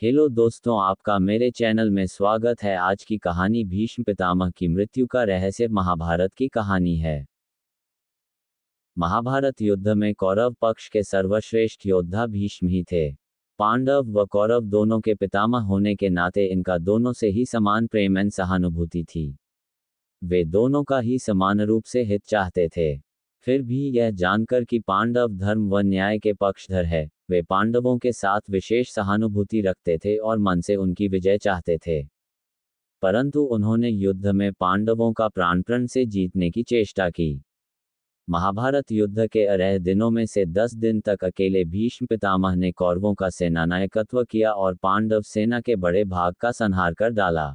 Hello दोस्तों, आपका मेरे चैनल में स्वागत है। आज की कहानी भीष्म पितामह की मृत्यु का रहस्य महाभारत की कहानी है। महाभारत युद्ध में कौरव पक्ष के सर्वश्रेष्ठ योद्धा भीष्म ही थे। पांडव व कौरव दोनों के पितामह होने के नाते इनका दोनों से ही समान प्रेम एवं सहानुभूति थी। वे दोनों का ही समान रूप से हित चाहते थे। फिर भी यह जानकर कि पांडव धर्म व न्याय के पक्षधर है, वे पांडवों के साथ विशेष सहानुभूति रखते थे और मन से उनकी विजय चाहते थे। परंतु उन्होंने युद्ध में पांडवों का प्राणपण से जीतने की चेष्टा की। महाभारत युद्ध के 18 दिनों में से 10 दिन तक अकेले भीष्म पितामह ने कौरवों का सेनानायकत्व किया और पांडव सेना के बड़े भाग का संहार कर डाला।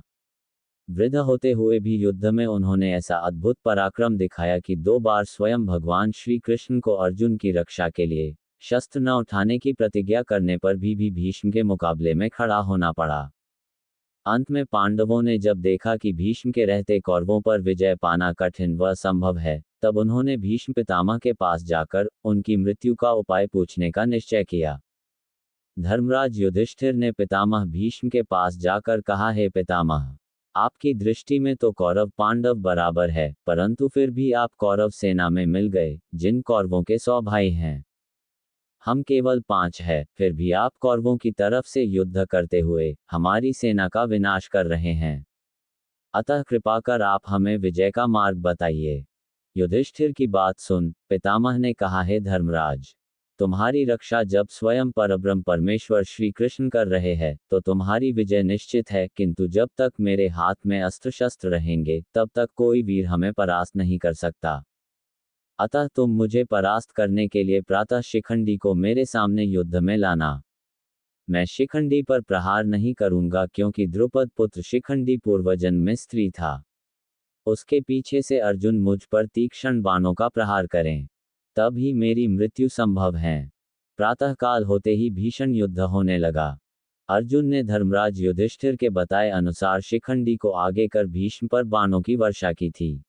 वृद्ध होते हुए भी युद्ध में उन्होंने ऐसा अद्भुत पराक्रम दिखाया कि 2 बार स्वयं भगवान श्री कृष्ण को अर्जुन की रक्षा के लिए शस्त्र न उठाने की प्रतिज्ञा करने पर भी भीष्म के मुकाबले में खड़ा होना पड़ा। अंत में पांडवों ने जब देखा कि भीष्म के रहते कौरवों पर विजय पाना कठिन व असंभव है, तब उन्होंने भीष्म पितामह के पास जाकर उनकी मृत्यु का उपाय पूछने का निश्चय किया। धर्मराज युधिष्ठिर ने पितामह भीष्म के पास जाकर कहा, हे पितामह, आपकी दृष्टि में तो कौरव पांडव बराबर है, परंतु फिर भी आप कौरव सेना में मिल गए, जिन कौरवों के 100 भाई हैं। हम केवल 5 हैं, फिर भी आप कौरवों की तरफ से युद्ध करते हुए हमारी सेना का विनाश कर रहे हैं। अतः कृपा कर आप हमें विजय का मार्ग बताइए। युधिष्ठिर की बात सुन पितामह ने कहा, हे धर्मराज, तुम्हारी रक्षा जब स्वयं परब्रह्म परमेश्वर श्री कृष्ण कर रहे हैं, तो तुम्हारी विजय निश्चित है, किंतु जब तक मेरे हाथ में अस्त्र शस्त्र रहेंगे, तब तक कोई वीर हमें परास्त नहीं कर सकता। अतः तुम मुझे परास्त करने के लिए प्रातः शिखंडी को मेरे सामने युद्ध में लाना। मैं शिखंडी पर प्रहार नहीं करूंगा, क्योंकि द्रुपद पुत्र शिखंडी पूर्वजन्म में स्त्री था। उसके पीछे से अर्जुन मुझ पर तीक्ष्ण बाणों का प्रहार करें, तब ही मेरी मृत्यु संभव है। प्रातःकाल होते ही भीषण युद्ध होने लगा। अर्जुन ने धर्मराज युधिष्ठिर के बताए अनुसार शिखंडी को आगे कर भीष्म पर बाणों की वर्षा की थी।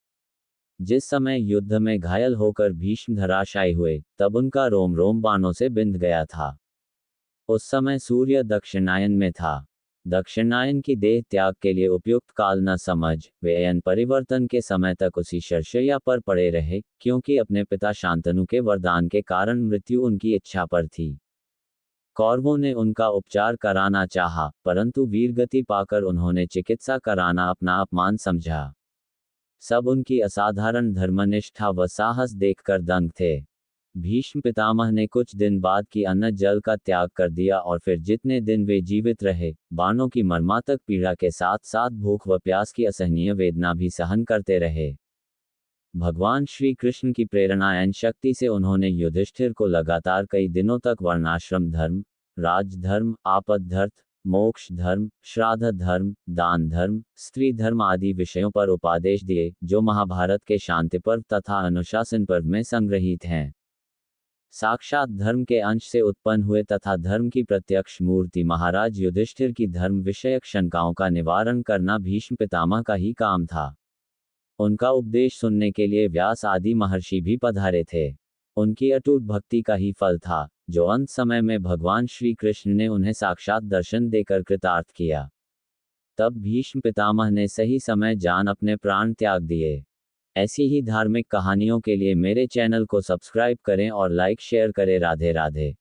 जिस समय युद्ध में घायल होकर भीष्म धराशायी हुए, तब उनका रोम रोम बाणों से बिंध गया था। उस समय सूर्य दक्षिणायन में था। दक्षिणायन की देह त्याग के लिए उपयुक्त काल न समझ वे अयन परिवर्तन के समय तक उसी शरशय्या पर पड़े रहे, क्योंकि अपने पिता शांतनु के वरदान के कारण मृत्यु उनकी इच्छा पर थी। कौरवों ने उनका उपचार कराना चाहा, परंतु वीरगति पाकर उन्होंने चिकित्सा कराना अपना अपमान समझा। सब उनकी असाधारण धर्मनिष्ठा व साहस देखकर दंग थे। भीष्म पितामह ने कुछ दिन बाद की अन्न जल का त्याग कर दिया और फिर जितने दिन वे जीवित रहे, बाणों की मर्मातक पीड़ा के साथ साथ भूख व प्यास की असहनीय वेदना भी सहन करते रहे। भगवान श्री कृष्ण की प्रेरणा एवं शक्ति से उन्होंने युधिष्ठिर को लगातार कई दिनों तक वर्णाश्रम धर्म, राजधर्म, आपद धर्म, मोक्ष धर्म, श्राद्ध धर्म, दान धर्म, स्त्री धर्म आदि विषयों पर उपदेश दिए, जो महाभारत के शांति पर्व तथा अनुशासन पर्व में संग्रहित हैं। साक्षात धर्म के अंश से उत्पन्न हुए तथा धर्म की प्रत्यक्ष मूर्ति महाराज युधिष्ठिर की धर्म विषयक शंकाओं का निवारण करना भीष्म पितामह का ही काम था। उनका उपदेश सुनने के लिए व्यास आदि महर्षि भी पधारे थे। उनकी अटूट भक्ति का ही फल था, जो अंत समय में भगवान श्री कृष्ण ने उन्हें साक्षात दर्शन देकर कृतार्थ किया। तब भीष्म पितामह ने सही समय जान अपने प्राण त्याग दिए। ऐसी ही धार्मिक कहानियों के लिए मेरे चैनल को सब्सक्राइब करें और लाइक शेयर करें। राधे राधे।